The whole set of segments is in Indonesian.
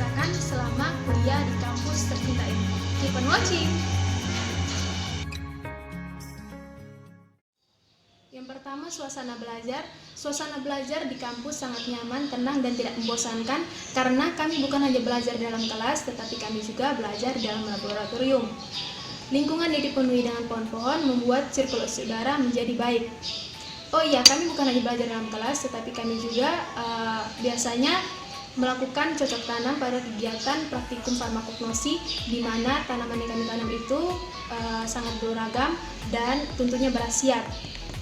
rasakan selama kuliah di kampus tercinta ini. Keep on watching! Yang pertama, suasana belajar. Suasana belajar di kampus sangat nyaman, tenang, dan tidak membosankan karena kami bukan hanya belajar dalam kelas, tetapi kami juga belajar dalam laboratorium. Lingkungan yang dipenuhi dengan pohon-pohon membuat sirkulasi udara menjadi baik. Oh iya, kami bukan hanya belajar dalam kelas, tetapi kami juga biasanya melakukan cocok tanam pada kegiatan praktikum farmakognosi, di mana tanaman yang kami tanam itu sangat beragam dan tentunya berkhasiat.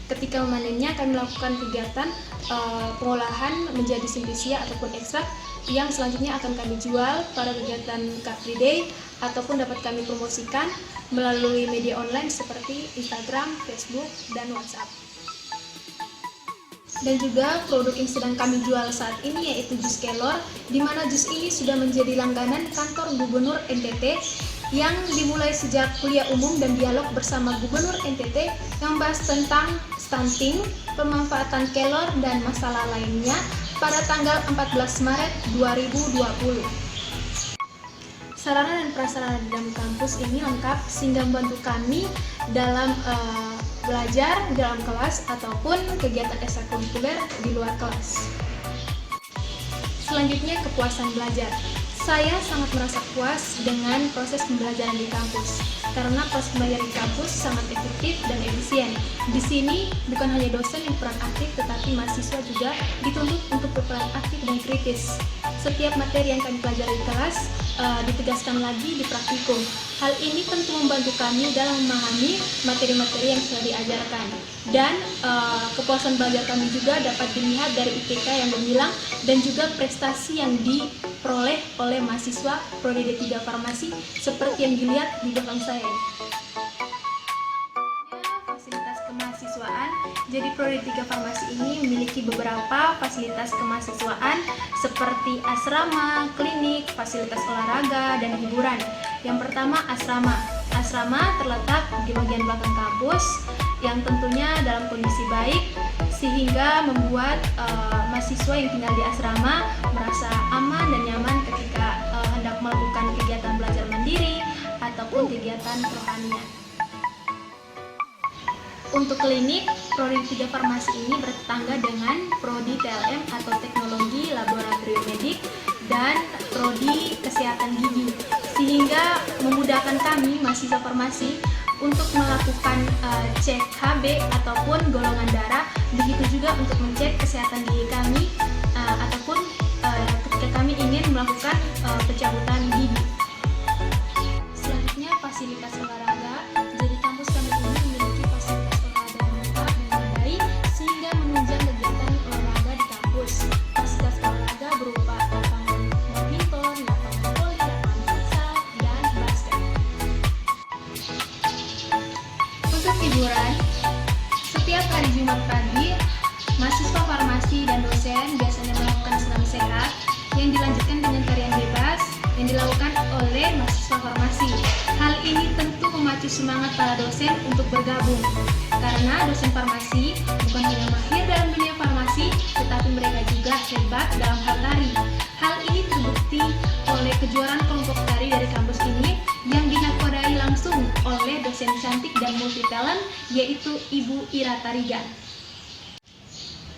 Ketika memanennya, kami melakukan kegiatan pengolahan menjadi simplisia ataupun ekstrak yang selanjutnya akan kami jual pada kegiatan Car Free Day ataupun dapat kami promosikan melalui media online seperti Instagram, Facebook, dan WhatsApp. Dan juga produk yang sedang kami jual saat ini yaitu jus kelor, di mana jus ini sudah menjadi langganan kantor Gubernur NTT yang dimulai sejak kuliah umum dan dialog bersama Gubernur NTT yang membahas tentang stunting, pemanfaatan kelor, dan masalah lainnya pada tanggal 14 Maret 2020. Sarana dan prasarana di dalam kampus ini lengkap sehingga membantu kami dalam belajar dalam kelas ataupun kegiatan ekstrakurikuler di luar kelas. Selanjutnya, kepuasan belajar. Saya sangat merasa puas dengan proses pembelajaran di kampus karena proses pembelajaran di kampus sangat efektif dan efisien. Di sini bukan hanya dosen yang berperan aktif, tetapi mahasiswa juga dituntut untuk berperan aktif dan kritis. Setiap materi yang kami pelajari di kelas ditegaskan lagi di praktikum. Hal ini tentu membantu kami dalam memahami materi-materi yang sudah diajarkan. Dan kepuasan belajar kami juga dapat dilihat dari IPK yang gemilang dan juga prestasi yang diperoleh oleh mahasiswa Prodi D3 Farmasi seperti yang dilihat di belakang saya. Fasilitas kemahasiswaan. Jadi Prodi D3 Farmasi ini memiliki beberapa fasilitas kemahasiswaan seperti asrama, klinik, fasilitas olahraga, dan hiburan. Yang pertama, asrama. Asrama terletak di bagian belakang kampus yang tentunya dalam kondisi baik sehingga membuat mahasiswa yang tinggal di asrama merasa aman dan nyaman ketika hendak melakukan kegiatan belajar mandiri ataupun kegiatan kerohanian. Untuk klinik, Prodi 3 Farmasi ini bertetangga dengan Prodi TLM atau Teknologi Laboratorium Medik dan Prodi Kesehatan Gigi, sehingga memudahkan kami mahasiswa farmasi untuk melakukan cek HB ataupun golongan darah, begitu juga untuk mencek kesehatan gigi kami ataupun ketika kami ingin melakukan pencabutan gigi. Selanjutnya, fasilitas olahraga. Jadi kampus kami ini memiliki fasilitas olahraga yang lengkap dan memadai sehingga menunjang kegiatan olahraga di kampus. Fasilitas olahraga berupa lapangan badminton, lapangan voli, lapangan futsal, dan basket. Untuk hiburan, setiap hari Jumat pagi, mahasiswa farmasi dan dosen biasanya melakukan senam sehat yang dilanjutkan dengan tarian bebas yang dilakukan oleh mahasiswa farmasi. Hal ini tentu memacu semangat para dosen untuk bergabung, karena dosen farmasi bukan hanya mahir dalam dunia farmasi, tetapi mereka juga hebat dalam hal tari. Hal ini terbukti oleh kejuaraan kelompok tari dari kampus ini yang dinakodai langsung oleh dosen cantik dan multi talent, yaitu Ibu Ira Tarigan.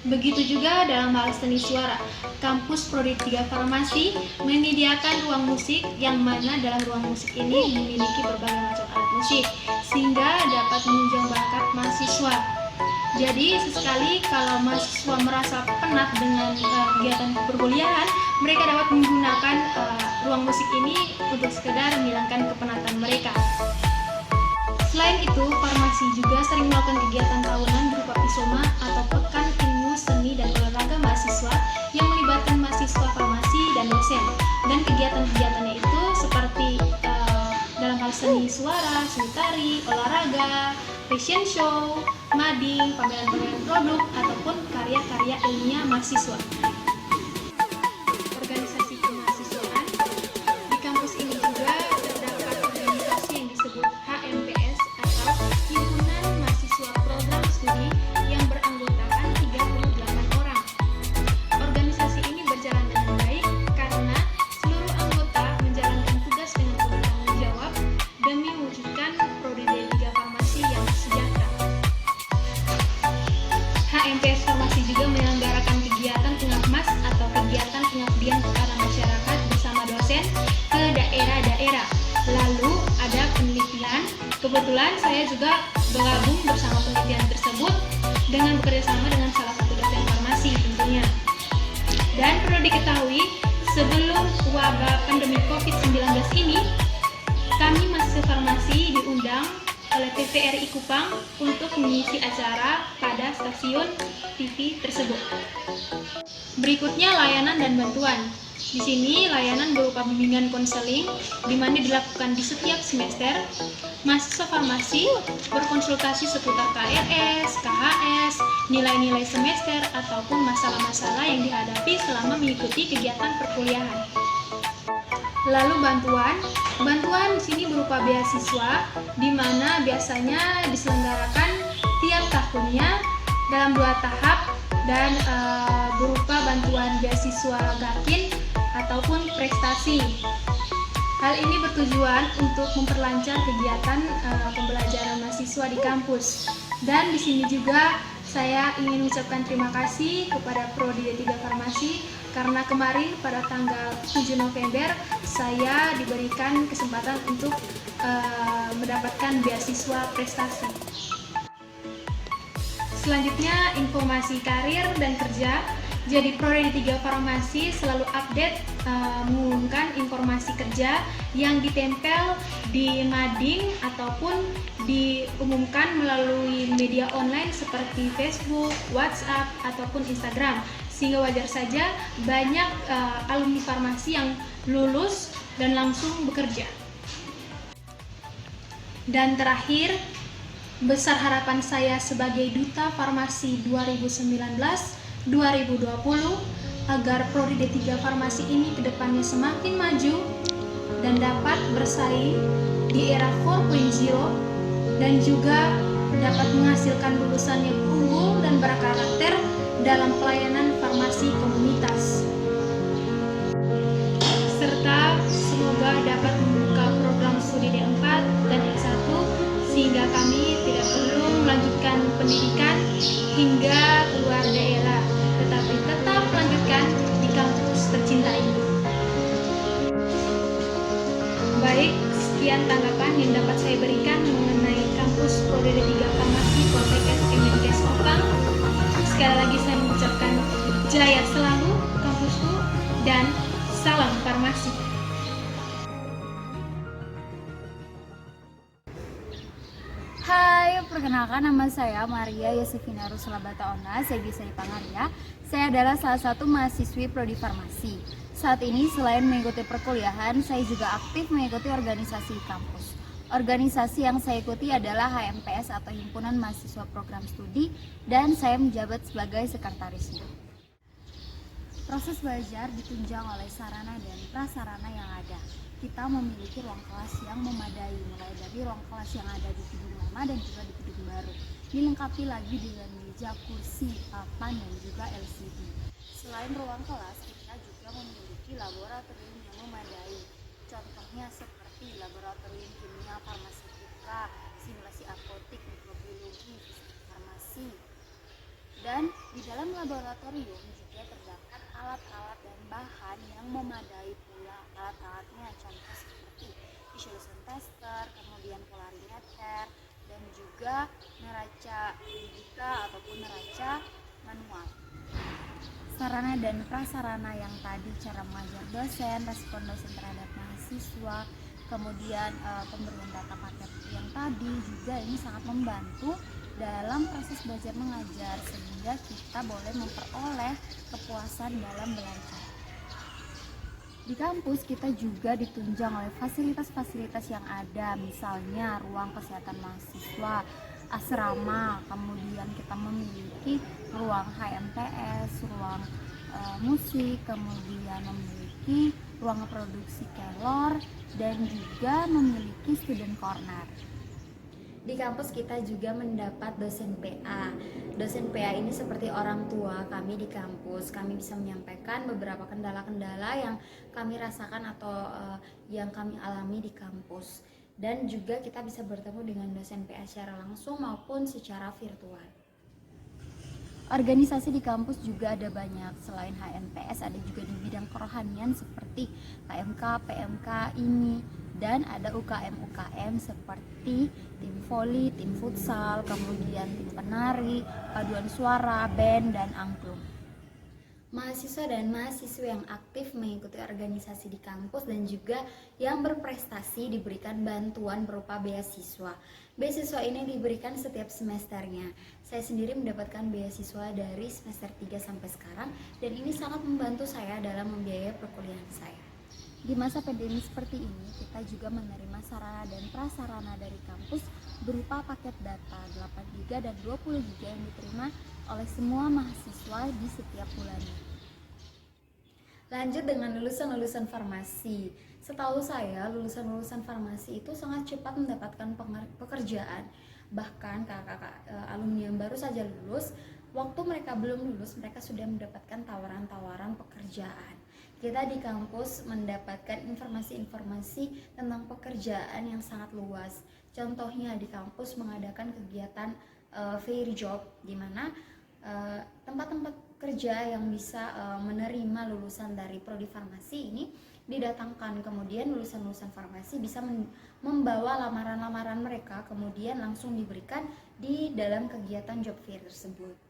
Begitu juga dalam hal seni suara, kampus Prodi 3 Farmasi menyediakan ruang musik yang mana dalam ruang musik ini memiliki berbagai macam alat musik sehingga dapat menunjang bakat mahasiswa. Jadi sesekali kalau mahasiswa merasa penat dengan kegiatan perkuliahan, mereka dapat menggunakan ruang musik ini untuk sekedar menghilangkan kepenatan mereka. Selain itu, farmasi juga sering melakukan kegiatan tahunan berupa Pisoma atau Pekan Ilmu Seni dan Olahraga Mahasiswa yang melibatkan mahasiswa farmasi dan dosen. Dan kegiatan-kegiatannya itu seperti dalam hal seni suara, seni tari, olahraga, fashion show, mading, pameran-pameran produk, ataupun karya-karya ilmiah mahasiswa. Organisasi kemahasiswaan. Di kampus ini juga terdapat organisasi yang disebut HMPS atau Himpunan Mahasiswa Program Studi yang beranggotakan 38 orang. Organisasi ini berjalan dengan baik karena seluruh anggota Kebetulan saya juga bergabung bersama penelitian tersebut dengan bekerjasama dengan salah satu dosen farmasi tentunya. Dan perlu diketahui, sebelum wabah pandemi COVID-19 ini, kami mahasiswa farmasi diundang oleh TVRI Kupang untuk mengisi acara pada stasiun TV tersebut. Berikutnya layanan dan bantuan. Di sini layanan berupa bimbingan konseling di mana dilakukan di setiap semester. Mahasiswa farmasi berkonsultasi seputar KRS, KHS, nilai-nilai semester ataupun masalah-masalah yang dihadapi selama mengikuti kegiatan perkuliahan. Lalu bantuan di sini berupa beasiswa di mana biasanya diselenggarakan tiap tahunnya dalam 2 tahap dan berupa bantuan beasiswa GAKIN ataupun prestasi. Hal ini bertujuan untuk memperlancar kegiatan pembelajaran mahasiswa di kampus. Dan di sini juga saya ingin mengucapkan terima kasih kepada Prodi D3 Farmasi karena kemarin pada tanggal 7 November saya diberikan kesempatan untuk mendapatkan beasiswa prestasi. Selanjutnya informasi karir dan kerja. Jadi Prodi D3 Farmasi selalu update mengumumkan informasi kerja yang ditempel di mading ataupun diumumkan melalui media online seperti Facebook, WhatsApp ataupun Instagram. Sehingga wajar saja banyak alumni farmasi yang lulus dan langsung bekerja. Dan terakhir, besar harapan saya sebagai Duta Farmasi 2019-2020 agar Prodi D3 Farmasi ini kedepannya semakin maju dan dapat bersaing di era 4.0 dan juga dapat menghasilkan lulusan yang unggul dan berkarakter dalam pelayanan farmasi komunitas. Serta semoga dapat membuka program studi D4 dan S1 sehingga kami tidak perlu melanjutkan pendidikan hingga keluar daerah, tetapi tetap melanjutkan di kampus tercinta ini. Baik, sekian tanggapan yang dapat saya berikan mengenai kampus Prodi D3 Farmasi Poltekkes Kemenkes Kupang. Sekali lagi saya mengucapkan jaya selalu kampusku dan salam farmasi. Hai, perkenalkan nama saya Maria Yosefina Rusula Bataona, saya bisa dipanggil Maria. Saya adalah salah satu mahasiswi Prodi Farmasi. Saat ini selain mengikuti perkuliahan, saya juga aktif mengikuti organisasi di kampus. Organisasi yang saya ikuti adalah HMPS atau Himpunan Mahasiswa Program Studi dan saya menjabat sebagai sekretarisnya. Proses belajar ditunjang oleh sarana dan prasarana yang ada. Kita memiliki ruang kelas yang memadai, mulai dari ruang kelas yang ada di gedung lama dan juga di gedung baru. Dilengkapi lagi dengan meja, kursi, papan, dan juga LCD. Selain ruang kelas, kita juga memiliki laboratorium yang memadai. Contohnya seperti laboratorium kimia farmaseutika, simulasi apotik, mikrobiologi, farmasi. Dan di dalam laboratorium juga terdapat alat-alat dan bahan yang memadai pula. Alat-alatnya contoh seperti visualization tester, kemudian polarimeter, dan juga neraca fisika ataupun neraca manual. Sarana dan prasarana yang tadi, cara mengajar dosen, respon dosen terhadap mahasiswa, kemudian pemberian data paket yang tadi juga ini sangat membantu dalam proses belajar mengajar sehingga kita boleh memperoleh kepuasan dalam belajar. Di kampus kita juga ditunjang oleh fasilitas-fasilitas yang ada, misalnya ruang kesehatan mahasiswa, asrama, kemudian kita memiliki ruang HMPS, ruang musik, kemudian memiliki ruang produksi kelor, dan juga memiliki student corner. Di kampus kita juga mendapat dosen PA. Dosen PA ini seperti orang tua kami di kampus. Kami bisa menyampaikan beberapa kendala-kendala yang kami rasakan atau yang kami alami di kampus. Dan juga kita bisa bertemu dengan dosen PA secara langsung maupun secara virtual. Organisasi di kampus juga ada banyak. Selain HMPS ada juga di bidang kerohanian seperti KMK, PMK, IMI, Dan ada UKM-UKM seperti tim voli, tim futsal, kemudian tim penari, paduan suara, band, dan angklung. Mahasiswa dan mahasiswa yang aktif mengikuti organisasi di kampus dan juga yang berprestasi diberikan bantuan berupa beasiswa. Beasiswa ini diberikan setiap semesternya. Saya sendiri mendapatkan beasiswa dari semester 3 sampai sekarang dan ini sangat membantu saya dalam membiayai perkuliahan saya. Di masa pandemi seperti ini, kita juga menerima sarana dan prasarana dari kampus berupa paket data 8GB dan 20GB yang diterima oleh semua mahasiswa di setiap bulannya. Lanjut dengan lulusan-lulusan farmasi. Setahu saya, lulusan-lulusan farmasi itu sangat cepat mendapatkan pekerjaan. Bahkan kakak-kakak alumni yang baru saja lulus, waktu mereka belum lulus, mereka sudah mendapatkan tawaran-tawaran pekerjaan. Kita di kampus mendapatkan informasi-informasi tentang pekerjaan yang sangat luas. Contohnya di kampus mengadakan kegiatan fair job, di mana tempat-tempat kerja yang bisa menerima lulusan dari prodi farmasi ini didatangkan. Kemudian lulusan-lulusan farmasi bisa membawa lamaran-lamaran mereka, kemudian langsung diberikan di dalam kegiatan job fair tersebut.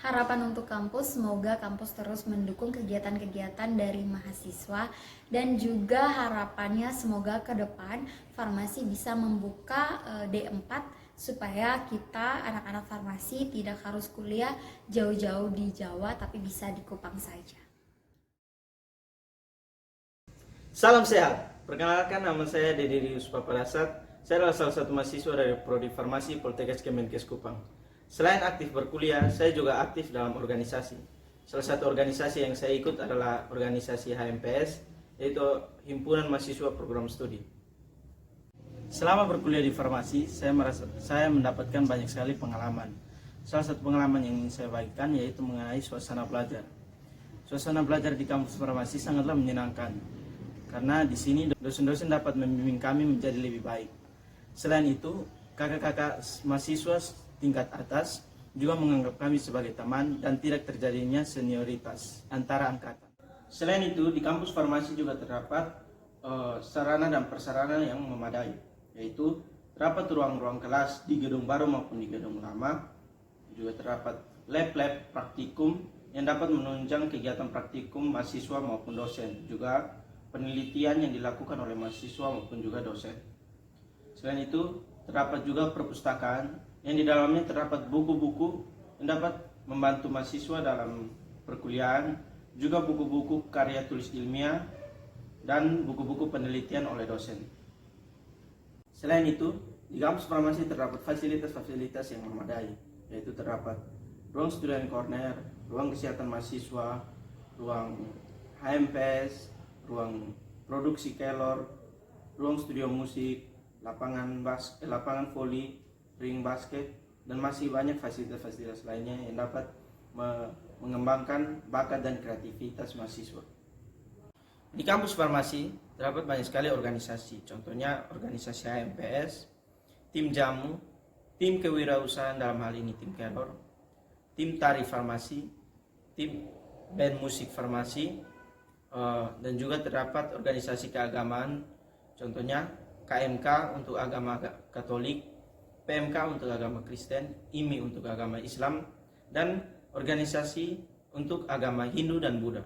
Harapan untuk kampus, semoga kampus terus mendukung kegiatan-kegiatan dari mahasiswa dan juga harapannya semoga ke depan farmasi bisa membuka D4 supaya kita anak-anak farmasi tidak harus kuliah jauh-jauh di Jawa tapi bisa di Kupang saja. Salam sehat, perkenalkan nama saya Dede Yusuf Papadasat. Saya adalah salah satu mahasiswa dari Prodi Farmasi Poltekkes Kemenkes Kupang. Selain aktif berkuliah, saya juga aktif dalam organisasi. Salah satu organisasi yang saya ikut adalah organisasi HMPS, yaitu Himpunan Mahasiswa Program Studi. Selama berkuliah di farmasi, saya mendapatkan banyak sekali pengalaman. Salah satu pengalaman yang ingin saya bagikan yaitu mengenai suasana belajar. Suasana belajar di kampus farmasi sangatlah menyenangkan, karena di sini dosen-dosen dapat membimbing kami menjadi lebih baik. Selain itu, kakak-kakak mahasiswa tingkat atas juga menganggap kami sebagai teman dan tidak terjadinya senioritas antara angkatan. Selain itu, di kampus farmasi juga terdapat sarana dan prasarana yang memadai, yaitu terdapat ruang-ruang kelas di gedung baru maupun di gedung lama. Juga terdapat lab-lab praktikum yang dapat menunjang kegiatan praktikum mahasiswa maupun dosen. Juga penelitian yang dilakukan oleh mahasiswa maupun juga dosen. Selain itu, terdapat juga perpustakaan yang di dalamnya terdapat buku-buku yang dapat membantu mahasiswa dalam perkuliahan, juga buku-buku karya tulis ilmiah dan buku-buku penelitian oleh dosen. Selain itu, di kampus farmasi terdapat fasilitas-fasilitas yang memadai, yaitu terdapat ruang student corner, ruang kesehatan mahasiswa, ruang HMPS, ruang produksi kelor, ruang studio musik, lapangan voli, ring basket, dan masih banyak fasilitas-fasilitas lainnya yang dapat mengembangkan bakat dan kreativitas mahasiswa. Di kampus farmasi terdapat banyak sekali organisasi, contohnya organisasi HMPS, tim jamu, tim kewirausahaan dalam hal ini tim kelor, tim tari farmasi, tim band musik farmasi, dan juga terdapat organisasi keagamaan, contohnya KMK untuk agama Katolik, PMK untuk agama Kristen, IMI untuk agama Islam, dan organisasi untuk agama Hindu dan Buddha.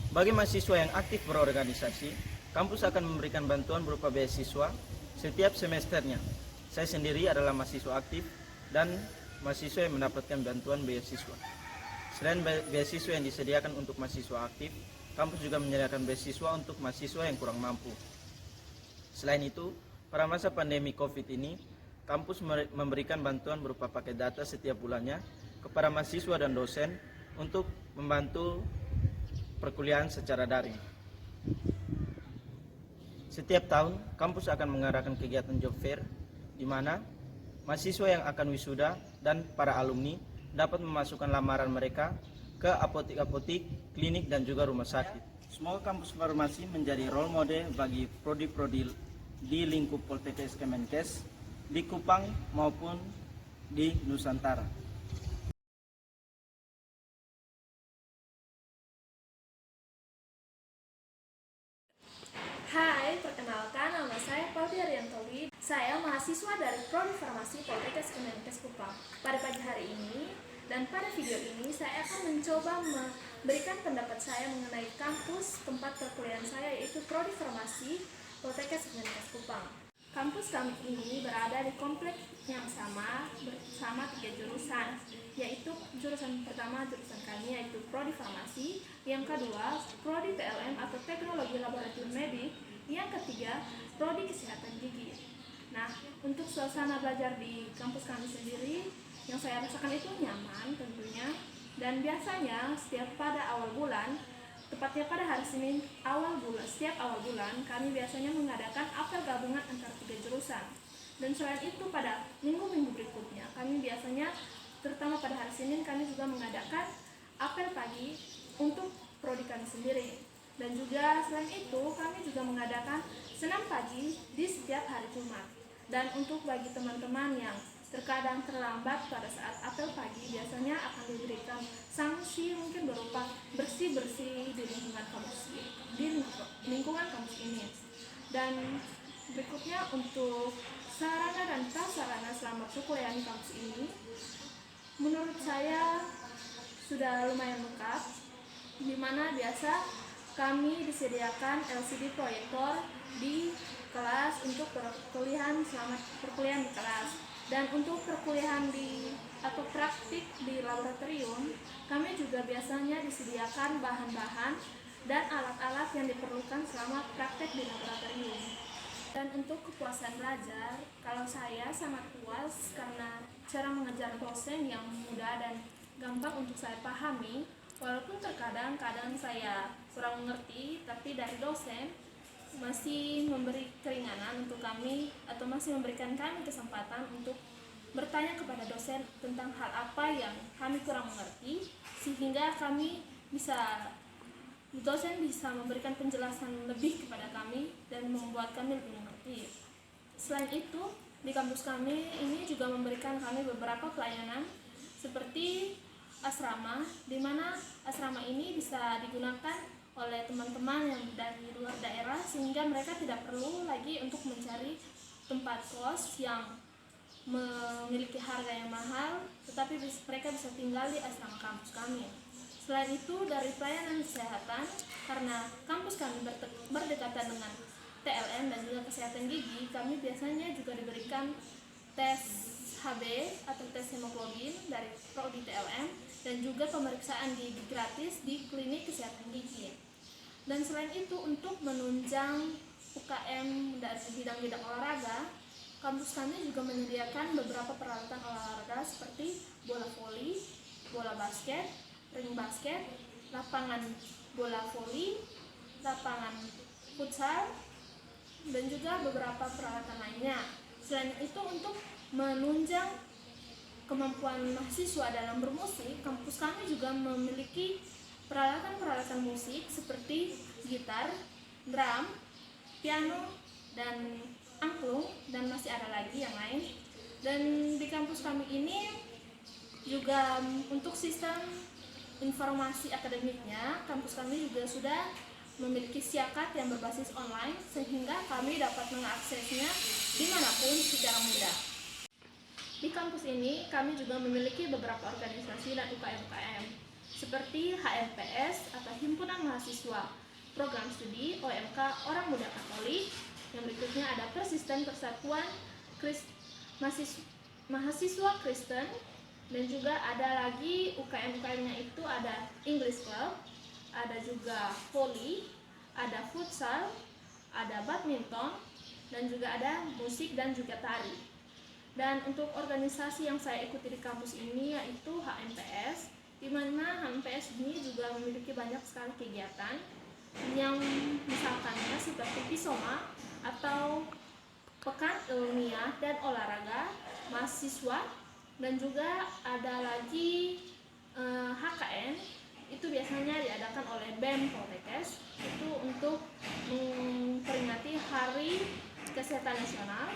Bagi mahasiswa yang aktif berorganisasi, kampus akan memberikan bantuan berupa beasiswa setiap semesternya. Saya sendiri adalah mahasiswa aktif dan mahasiswa yang mendapatkan bantuan beasiswa. Selain beasiswa yang disediakan untuk mahasiswa aktif, kampus juga menyediakan beasiswa untuk mahasiswa yang kurang mampu. Selain itu, pada masa pandemi COVID ini, kampus memberikan bantuan berupa paket data setiap bulannya kepada mahasiswa dan dosen untuk membantu perkuliahan secara daring. Setiap tahun, kampus akan mengadakan kegiatan job fair, di mana mahasiswa yang akan wisuda dan para alumni dapat memasukkan lamaran mereka ke apotek-apotek, klinik, dan juga rumah sakit. Semoga kampus farmasi menjadi role model bagi prodi-prodi di lingkup Poltekkes Kemenkes di Kupang maupun di Nusantara. Saya mahasiswa dari Prodi Farmasi Poltekkes Kemenkes Kupang. Pada pagi hari ini dan pada video ini saya akan mencoba memberikan pendapat saya mengenai kampus tempat perkuliahan saya, yaitu Prodi Farmasi Poltekkes Kemenkes Kupang. Kampus kami ini berada di kompleks yang sama bersama 3 jurusan, yaitu jurusan pertama jurusan kami yaitu Prodi Farmasi, yang kedua Prodi TLM atau Teknologi Laboratorium Medik, yang ketiga Prodi Kesehatan Gigi. Nah, untuk suasana belajar di kampus kami sendiri yang saya rasakan itu nyaman tentunya, dan biasanya setiap pada awal bulan, tepatnya pada hari Senin setiap awal bulan kami biasanya mengadakan apel gabungan antara 3 jurusan. Dan selain itu pada minggu-minggu berikutnya kami biasanya, terutama pada hari Senin, kami juga mengadakan apel pagi untuk prodi kami sendiri. Dan juga selain itu kami juga mengadakan senam pagi di setiap hari Jumat. Dan untuk bagi teman-teman yang terkadang terlambat pada saat apel pagi, biasanya akan diberikan sanksi mungkin berupa bersih-bersih di lingkungan kampus ini. Dan berikutnya untuk sarana dan prasarana selama perkuliahan di kampus ini, menurut saya sudah lumayan lengkap, di mana biasa kami disediakan LCD proyektor di kelas untuk perkuliahan selama perkuliahan di kelas. Dan untuk perkuliahan atau praktik di laboratorium, kami juga biasanya disediakan bahan-bahan dan alat-alat yang diperlukan selama praktek di laboratorium. Dan untuk kepuasan belajar, kalau saya sangat puas karena cara mengajar dosen yang mudah dan gampang untuk saya pahami. Walaupun terkadang saya kurang mengerti, tapi dari dosen masih memberi keringanan untuk kami atau masih memberikan kami kesempatan untuk bertanya kepada dosen tentang hal apa yang kami kurang mengerti, sehingga dosen bisa memberikan penjelasan lebih kepada kami dan membuat kami lebih mengerti. Selain itu, di kampus kami ini juga memberikan kami beberapa pelayanan seperti asrama, di mana asrama ini bisa digunakan oleh teman-teman yang dari luar daerah, sehingga mereka tidak perlu lagi untuk mencari tempat kos yang memiliki harga yang mahal, tetapi mereka bisa tinggal di asrama kampus kami. Selain itu, dari pelayanan kesehatan, karena kampus kami berdekatan dengan TLM dan juga kesehatan gigi, kami biasanya juga diberikan tes HB atau tes hemoglobin dari Prodi TLM, dan juga pemeriksaan gigi gratis di klinik kesehatan gigi. Dan selain itu, untuk menunjang UKM dari bidang-bidang olahraga, kampus kami juga menyediakan beberapa peralatan olahraga seperti bola voli, bola basket, ring basket, lapangan bola voli, lapangan futsal, dan juga beberapa peralatan lainnya. Selain itu, untuk menunjang kemampuan mahasiswa dalam bermusik, kampus kami juga memiliki peralatan-peralatan musik seperti gitar, drum, piano, dan angklung, dan masih ada lagi yang lain. Dan di kampus kami ini juga untuk sistem informasi akademiknya, kampus kami juga sudah memiliki siakat yang berbasis online, sehingga kami dapat mengaksesnya dimanapun secara mudah. Di kampus ini kami juga memiliki beberapa organisasi dan UKM-UKM seperti HMPS atau Himpunan Mahasiswa Program Studi OMK Orang Muda Katolik. Yang berikutnya ada Persisten Persatuan Mahasiswa Kristen, dan juga ada lagi UKM-UKM-nya itu ada English Club, ada juga volley, ada futsal, ada badminton, dan juga ada musik dan juga tari. Dan untuk organisasi yang saya ikuti di kampus ini yaitu HMPS, di mana HMPS ini juga memiliki banyak sekali kegiatan yang misalkannya seperti Pisoma atau Pekan Ilmiah dan Olahraga Mahasiswa, dan juga ada lagi HKN, itu biasanya diadakan oleh BEM Poltekkes, itu untuk memperingati Hari Kesehatan Nasional,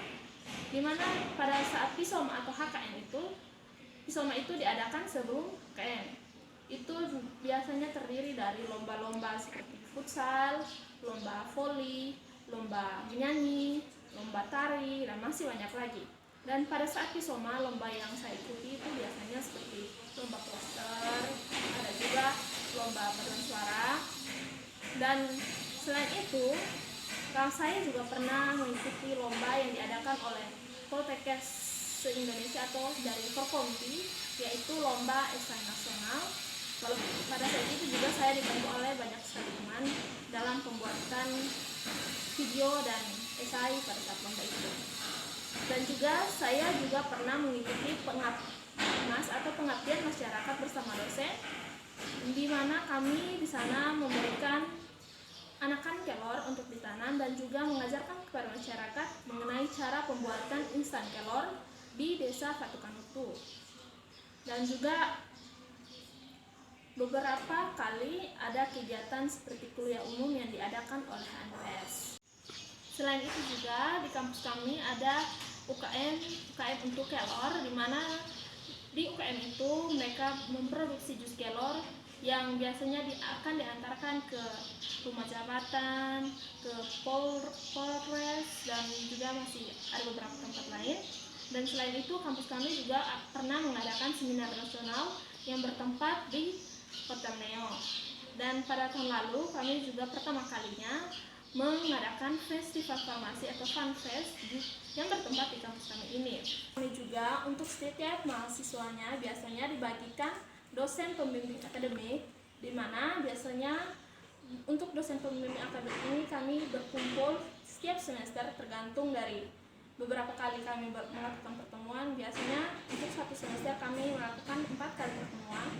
di mana pada saat Pisoma atau HKN Pisoma itu diadakan sebelum KN. Itu biasanya terdiri dari lomba-lomba seperti futsal, lomba voli, lomba menyanyi, lomba tari, dan masih banyak lagi. Dan pada saat Kisoma, lomba yang saya ikuti itu biasanya seperti lomba poster, ada juga lomba paduan suara. Dan selain itu, saya juga pernah mengikuti lomba yang diadakan oleh Poltekkes se-Indonesia atau dari Forkompi, yaitu lomba esai nasional. Kalau pada saat itu juga saya dibantu oleh banyak sekali teman dalam pembuatan video dan esai pada saat lomba itu. Dan juga saya juga pernah mengikuti pengabmas atau pengabdian masyarakat bersama dosen, di mana kami di sana memberikan anakan kelor untuk ditanam dan juga mengajarkan kepada masyarakat mengenai cara pembuatan instan kelor di desa Fatukanutu. Dan juga beberapa kali ada kegiatan seperti kuliah umum yang diadakan oleh HNPS. Selain itu juga di kampus kami ada UKM untuk kelor, di mana di UKM itu mereka memproduksi jus kelor yang biasanya akan diantarkan ke rumah jabatan, ke Polres, dan juga masih ada beberapa tempat lain. Dan selain itu kampus kami juga pernah mengadakan seminar nasional yang bertempat di Hotel Neo. Dan pada tahun lalu kami juga pertama kalinya mengadakan festival farmasi atau FunFest yang bertempat di kampus kami ini. Kami juga untuk setiap mahasiswanya biasanya dibagikan dosen pembimbing akademik, di mana biasanya untuk dosen pembimbing akademik ini kami berkumpul setiap semester tergantung dari beberapa kali kami melakukan pertemuan. Biasanya untuk satu semester kami melakukan 4 kali pertemuan,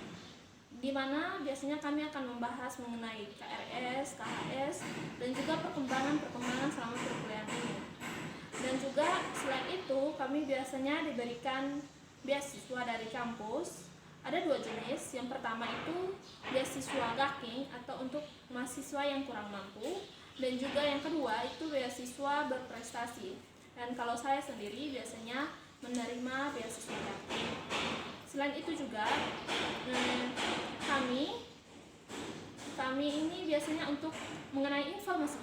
di mana biasanya kami akan membahas mengenai KRS, KHS, dan juga perkembangan selama perkuliahan ini. Dan juga selain itu kami biasanya diberikan beasiswa dari kampus. Ada 2 jenis. Yang pertama itu beasiswa gakking atau untuk mahasiswa yang kurang mampu, dan juga yang kedua itu beasiswa berprestasi. Dan kalau saya sendiri biasanya menerima beasiswa gakking. Selain itu juga kami ini biasanya untuk mengenai informasi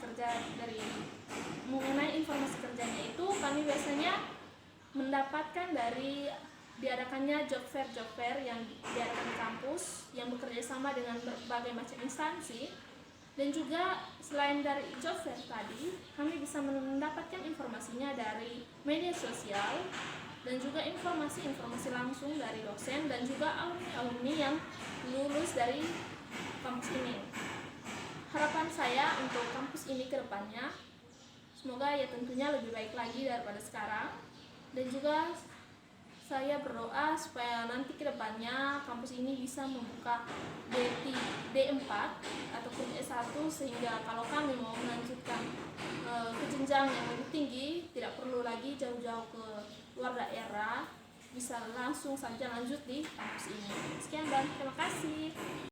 kerjanya itu kami biasanya mendapatkan dari diadakannya job fair yang diadakan di kampus yang bekerja sama dengan berbagai macam instansi. Dan juga selain dari job fair tadi, kami bisa mendapatkan informasinya dari media sosial dan juga informasi langsung dari dosen dan juga alumni yang lulus dari kampus ini. Harapan saya untuk kampus ini ke depannya, semoga ya tentunya lebih baik lagi daripada sekarang. Dan juga saya berdoa supaya nanti ke depannya kampus ini bisa membuka D4 ataupun S1, sehingga kalau kami mau melanjutkan ke jenjang yang lebih tinggi tidak perlu lagi jauh-jauh ke luar daerah, bisa langsung saja lanjut di kampus ini. Sekian dan terima kasih.